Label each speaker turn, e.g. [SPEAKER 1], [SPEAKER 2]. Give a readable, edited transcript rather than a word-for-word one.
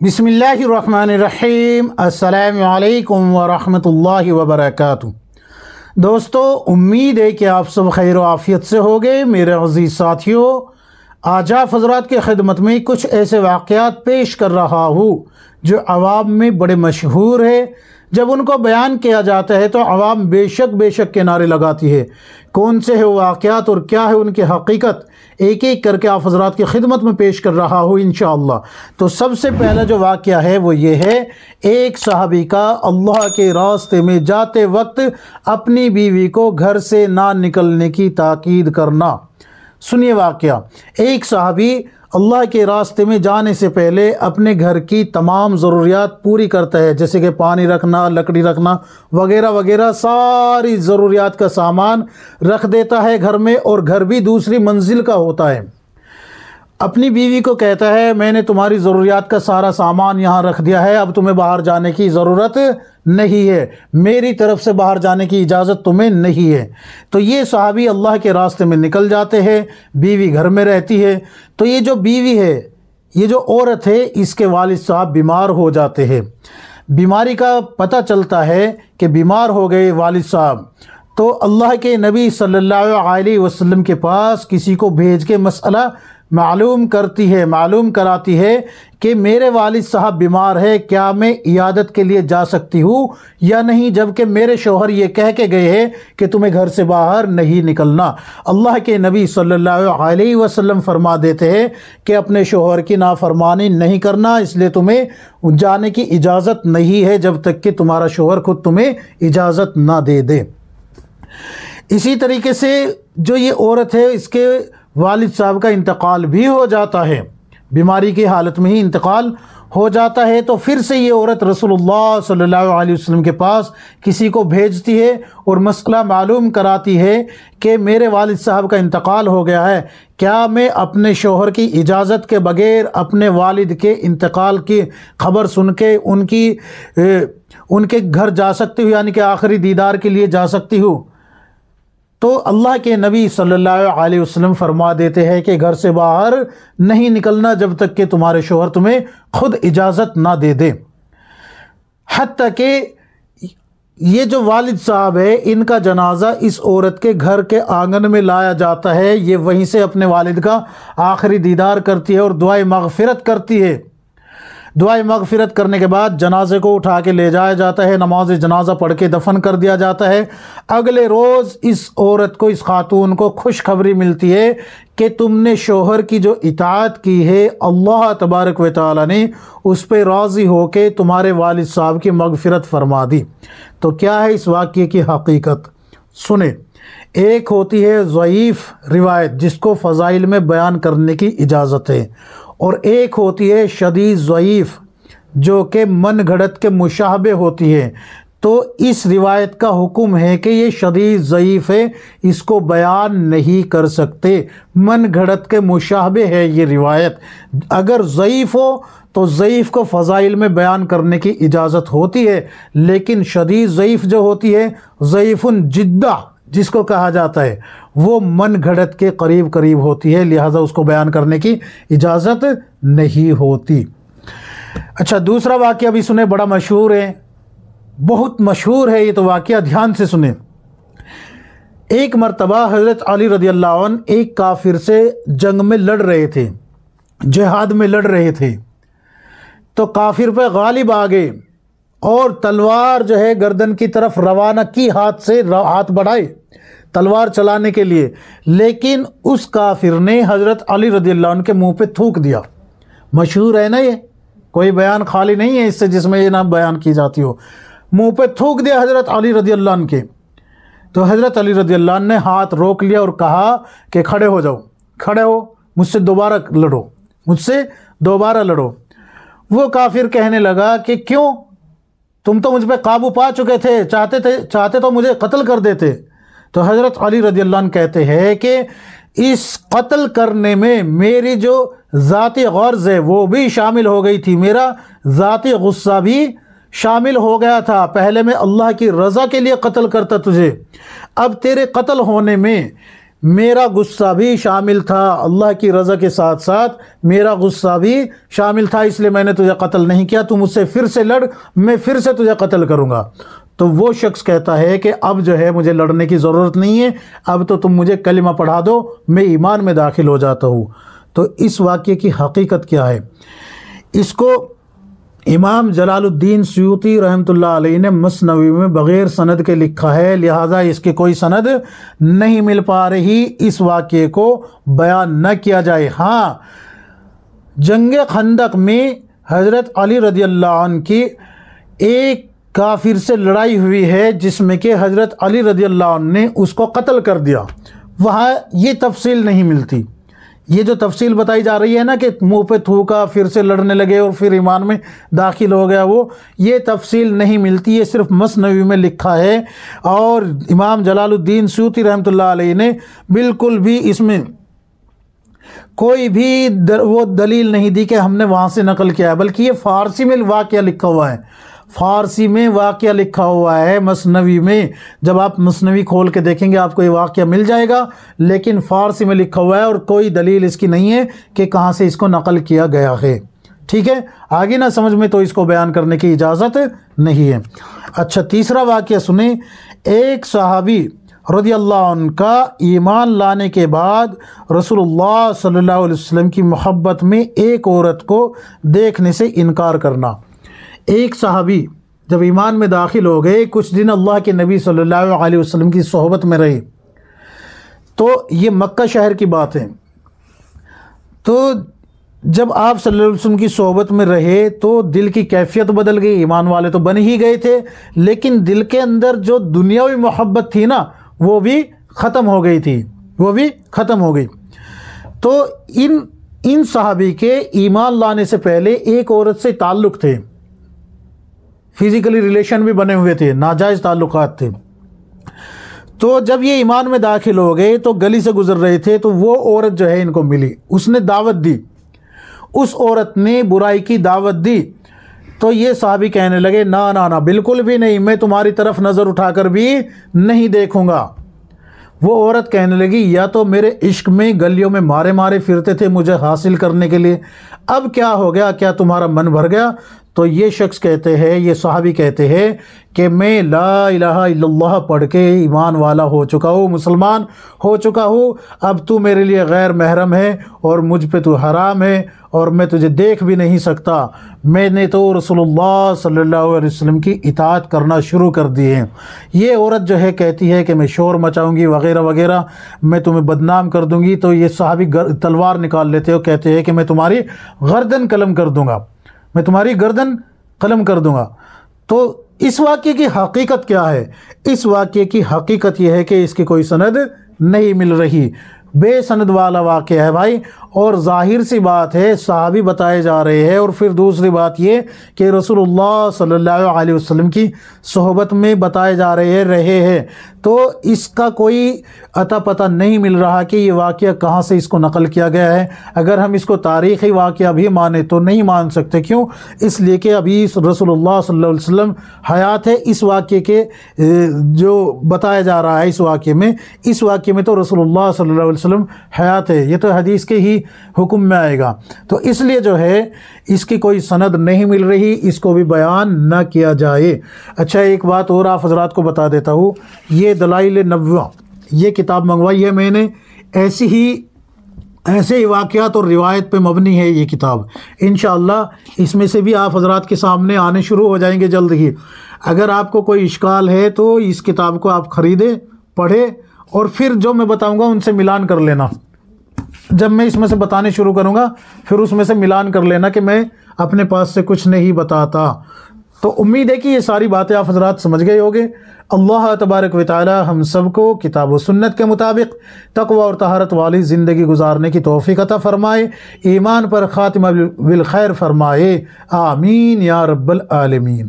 [SPEAKER 1] बिस्मिल्लाहिर्रहमानिर्रहीम। अस्सलामु अलैकुम वरहमतुल्लाहि वबरकातुहू। दोस्तों, उम्मीद है कि आप सब खैर आफियत से होंगे। मेरे अज़ीज़ साथियों, आज आप हज़रात की खिदमत में कुछ ऐसे वाक़यात पेश कर रहा हूँ जो अवाम में बड़े मशहूर है। जब उनको बयान किया जाता है तो अवाम बेशक के नारे लगाती है। कौन से है वो वाक़यात और क्या है उनकी हकीकत, एक एक करके आप हज़रात की खिदमत में पेश कर रहा हूँ इंशाअल्लाह। तो सबसे पहला जो वाक़या है वो ये है, एक सहाबी का अल्लाह के रास्ते में जाते वक्त अपनी बीवी को घर से ना निकलने की ताकीद करना। सुनिए वाक़या। एक सहाबी अल्लाह के रास्ते में जाने से पहले अपने घर की तमाम ज़रूरियात पूरी करता है, जैसे कि पानी रखना, लकड़ी रखना वगैरह वगैरह, सारी ज़रूरियात का सामान रख देता है घर में, और घर भी दूसरी मंजिल का होता है। अपनी बीवी को कहता है, मैंने तुम्हारी ज़रूरियात का सारा सामान यहाँ रख दिया है, अब तुम्हें बाहर जाने की ज़रूरत नहीं है, मेरी तरफ से बाहर जाने की इजाज़त तुम्हें नहीं है। तो ये सहाबी अल्लाह के रास्ते में निकल जाते हैं, बीवी घर में रहती है। तो ये जो बीवी है, ये जो औरत है, इसके वालिद साहब बीमार हो जाते हैं। बीमारी का पता चलता है कि बीमार हो गए वालिद साहब, तो अल्लाह के नबी सल्लल्लाहु अलैहि वसल्लम के पास किसी को भेज के मसला मालूम कराती है कि मेरे वालिद साहब बीमार है, क्या मैं इयादत के लिए जा सकती हूँ या नहीं, जबकि मेरे शौहर ये कह के गए हैं कि तुम्हें घर से बाहर नहीं निकलना। अल्लाह के नबी सल्लल्लाहु अलैहि वसल्लम फरमा देते हैं कि अपने शौहर की नाफरमानी नहीं करना, इसलिए तुम्हें जाने की इजाज़त नहीं है जब तक कि तुम्हारा शौहर खुद तुम्हें इजाज़त ना दे दे। इसी तरीके से जो ये औरत है, इसके वालिद साहब का इंतकाल भी हो जाता है, बीमारी की हालत में ही इंतकाल हो जाता है। तो फिर से ये औरत रसूलुल्लाह सल्लल्लाहु अलैहि वसल्लम के पास किसी को भेजती है और मसला मालूम कराती है कि मेरे वालिद साहब का इंतकाल हो गया है, क्या मैं अपने शौहर की इजाज़त के बग़ैर अपने वालिद के इंतकाल की खबर सुन के उनके घर जा सकती हूँ, यानी कि आखिरी दीदार के लिए जा सकती हूँ। तो अल्लाह के नबी सल्लल्लाहु अलैहि वसल्लम फरमा देते हैं कि घर से बाहर नहीं निकलना जब तक कि तुम्हारे शौहर तुम्हें खुद इजाज़त ना दे दे। हत्ता कि ये जो वालिद साहब है, इनका जनाजा इस औरत के घर के आंगन में लाया जाता है। ये वहीं से अपने वालिद का आखिरी दीदार करती है और दुआए मग़फ़िरत करती है। दुआए मग़फ़िरत करने के बाद जनाजे को उठा के ले जाया जाता है, नमाज जनाजा पढ़ के दफन कर दिया जाता है। अगले रोज़ इस औरत को, इस खातून को खुशखबरी मिलती है कि तुमने शौहर की जो इताअत की है, अल्लाह तबारक व तआला ने उस पर राज़ी हो के तुम्हारे वालिद साहब की मग़फ़िरत फरमा दी। तो क्या है इस वाक़ये की हकीकत, सुने। एक होती है ज़ईफ़ रिवायत जिसको फ़ज़ाइल में बयान करने की इजाज़त है, और एक होती है शदीद ज़ईफ़ जो कि मन घड़त के मुशाहबे होती है। तो इस रिवायत का हुक्म है कि ये शदीद ज़ईफ़ है, इसको बयान नहीं कर सकते, मन घड़त के मुशाहबे है ये रिवायत। अगर ज़ईफ़ हो तो ज़ईफ़ को फ़ज़ाइल में बयान करने की इजाज़त होती है, लेकिन शदीद ज़ईफ़ जो होती है, ज़ईफ़ुन जिद्दा जिसको कहा जाता है, वो मन घड़त के करीब होती है, लिहाजा उसको बयान करने की इजाज़त नहीं होती। अच्छा, दूसरा वाक़या भी सुने, बड़ा मशहूर है, बहुत मशहूर है ये तो वाक़या, ध्यान से सुने। एक मर्तबा हज़रत अली रज़ी अल्लाह अन्हु एक काफिर से जंग में लड़ रहे थे, जिहाद में लड़ रहे थे। तो काफिर पे गालिब आ गए और तलवार जो है गर्दन की तरफ रवाना की, हाथ बढ़ाए तलवार चलाने के लिए, लेकिन उस काफिर ने हज़रत अली रज़ियल्लाहु अन्हु के मुंह पे थूक दिया। मशहूर है ना, ये कोई बयान खाली नहीं है इससे जिसमें ये ना बयान की जाती हो। मुंह पे थूक दिया हज़रत अली रज़ियल्लाहु अन्हु के। तो हज़रत अली रज़ियल्लाहु अन्हु ने हाथ रोक लिया और कहा कि खड़े हो जाओ, खड़े हो, मुझसे दोबारा लड़ो। वो काफिर कहने लगा कि क्यों, तुम तो मुझ पर काबू पा चुके थे, चाहते तो मुझे कत्ल कर देते। तो हज़रत अली रज़ियल्लाहु अन्हु कहते हैं कि इस कत्ल करने में मेरी जो ज़ाती गर्ज़ है वो भी शामिल हो गई थी, मेरा ज़ाती गुस्सा भी शामिल हो गया था। पहले मैं अल्लाह की रज़ा के लिए कत्ल करता तुझे, अब तेरे कत्ल होने में میرا غصہ بھی شامل تھا، اللہ کی رضا کے ساتھ ساتھ میرا غصہ بھی شامل تھا، اس لیے میں نے تجھے قتل نہیں کیا، تو مجھ سے پھر سے لڑ، میں پھر سے تجھے قتل کروں گا۔ تو وہ شخص کہتا ہے کہ اب جو ہے مجھے لڑنے کی ضرورت نہیں ہے، اب تو تم مجھے کلمہ پڑھا دو، میں ایمان میں داخل ہو جاتا ہوں۔ تو اس واقعے کی حقیقت کیا ہے؟ اس کو امام جلال الدین سیوطی رحمۃ اللہ علیہ نے مثنوی میں بغیر سند کے لکھا ہے، لہٰذا اس کی کوئی سند نہیں مل پا رہی، اس واقعے کو بیان نہ کیا جائے۔ ہاں، جنگ خندق میں حضرت علی رضی اللہ عنہ کی ایک کافر سے لڑائی ہوئی ہے جس میں کہ حضرت علی رضی اللہ عنہ نے اس کو قتل کر دیا، وہاں یہ تفصیل نہیں ملتی۔ یہ جو تفصیل بتائی جا رہی ہے نا کہ منہ پہ تھوکا، پھر سے لڑنے لگے اور پھر ایمان میں داخل ہو گیا، وہ یہ تفصیل نہیں ملتی، یہ صرف مثنوی میں لکھا ہے۔ اور امام جلال الدین سیوطی رحمۃ اللہ علیہ نے بالکل بھی اس میں کوئی بھی وہ دلیل نہیں دی کہ ہم نے وہاں سے نقل کیا ہے، بلکہ یہ فارسی میں واقعہ لکھا ہوا ہے، فارسی میں واقعہ لکھا ہوا ہے مثنوی میں۔ جب آپ مثنوی کھول کے دیکھیں گے آپ کو یہ واقعہ مل جائے گا، لیکن فارسی میں لکھا ہوا ہے اور کوئی دلیل اس کی نہیں ہے کہ کہاں سے اس کو نقل کیا گیا ہے۔ ٹھیک ہے، آگے نہ سمجھ میں تو اس کو بیان کرنے کی اجازت نہیں ہے۔ اچھا، تیسرا واقعہ سنیں۔ ایک صحابی رضی اللہ عنہ کا ایمان لانے کے بعد رسول اللہ صلی اللہ علیہ وسلم کی محبت میں ایک عورت کو دیکھنے سے انکار کرنا۔ ایک صحابی جب ایمان میں داخل ہو گئے، کچھ دن اللہ کے نبی صلی اللہ علیہ وسلم کی صحبت میں رہے، تو یہ مکہ شہر کی بات ہے۔ تو جب آپ صلی اللہ علیہ وسلم کی صحبت میں رہے تو دل کی کیفیت بدل گئی، ایمان والے تو بن ہی گئے تھے، لیکن دل کے اندر جو دنیاوی محبت تھی نا وہ بھی ختم ہو گئی تھی، وہ بھی ختم ہو گئی۔ تو ان صحابی کے ایمان لانے سے پہلے ایک عورت سے تعلق تھے، فزیکلی ریلیشن بھی بنے ہوئے تھے، ناجائز تعلقات تھے۔ تو جب یہ ایمان میں داخل ہو گئے تو گلی سے گزر رہے تھے تو وہ عورت جو ہے ان کو ملی، اس نے دعوت دی، اس عورت نے برائی کی دعوت دی۔ تو یہ صحابی کہنے لگے نا نا نا، بالکل بھی نہیں، میں تمہاری طرف نظر اٹھا کر بھی نہیں دیکھوں گا۔ وہ عورت کہنے لگی یا تو میرے عشق میں گلیوں میں مارے مارے پھرتے تھے مجھے حاصل کرنے کے لیے، اب کیا ہو گیا، کیا تمہارا من بھر گیا؟ تو یہ شخص کہتے ہیں، یہ صحابی کہتے ہیں کہ میں لا الہ الا اللہ پڑھ کے ایمان والا ہو چکا ہوں، مسلمان ہو چکا ہوں، اب تو میرے لیے غیر محرم ہے اور مجھ پہ تو حرام ہے اور میں تجھے دیکھ بھی نہیں سکتا۔ میں نے تو رسول اللہ صلی اللہ علیہ وسلم کی اطاعت کرنا شروع کر دی ہے۔ یہ عورت جو ہے کہتی ہے کہ میں شور مچاؤں گی وغیرہ وغیرہ، میں تمہیں بدنام کر دوں گی۔ تو یہ صحابی تلوار نکال لیتے ہو، کہتے ہیں کہ میں تمہاری گردن قلم کر دوں گا، میں تمہاری گردن قلم کر دوں گا۔ تو اس واقعے کی حقیقت کیا ہے؟ اس واقعے کی حقیقت یہ ہے کہ اس کی کوئی سند نہیں مل رہی، بے سند والا واقعہ ہے بھائی، اور ظاہر سی بات ہے صحابی بتائے جا رہے ہیں، اور پھر دوسری بات یہ کہ رسول اللہ صلی اللہ علیہ وسلم کی صحبت میں بتائے جا رہے ہیں، تو اس کا کوئی عطا پتہ نہیں مل رہا کہ یہ واقعہ کہاں سے اس کو نقل کیا گیا ہے۔ اگر ہم اس کو تاریخی واقعہ بھی مانیں تو نہیں مان سکتے، کیوں؟ اس لیے کہ ابھی رسول اللہ صلی اللہ علیہ وسلم حیات ہے، اس واقعے کے جو بتایا جا رہا ہے اس واقعے میں تو رسول اللہ صلی اللہ علیہ وسلم حیات ہے، یہ تو حدیث کے ہی حکم میں آئے گا، تو اس لیے جو ہے اس کی کوئی سند نہیں مل رہی، اس کو بھی بیان نہ کیا جائے۔ اچھا، ایک بات اور آپ حضرات کو بتا دیتا ہوں، یہ دلائل نبوہ، یہ کتاب منگوائی ہے میں نے، ایسے ہی واقعات اور روایت پہ مبنی ہے یہ کتاب، انشاءاللہ اس میں سے بھی آپ حضرات کے سامنے آنے شروع ہو جائیں گے جلد ہی۔ اگر آپ کو کوئی اشکال ہے تو اس کتاب کو آپ خریدیں، پڑھیں، اور پھر جو میں بتاؤں گا ان سے ملان کر لینا۔ جب میں اس میں سے بتانے شروع کروں گا پھر اس میں سے ملان کر لینا کہ میں اپنے پاس سے کچھ نہیں بتاتا۔ تو امید ہے کہ یہ ساری باتیں آپ حضرات سمجھ گئے ہوگے۔ اللہ تبارک و تعالی ہم سب کو کتاب و سنت کے مطابق تقوی اور طہارت والی زندگی گزارنے کی توفیق عطا فرمائے، ایمان پر خاتمہ بالخیر فرمائے، آمین یا رب العالمین۔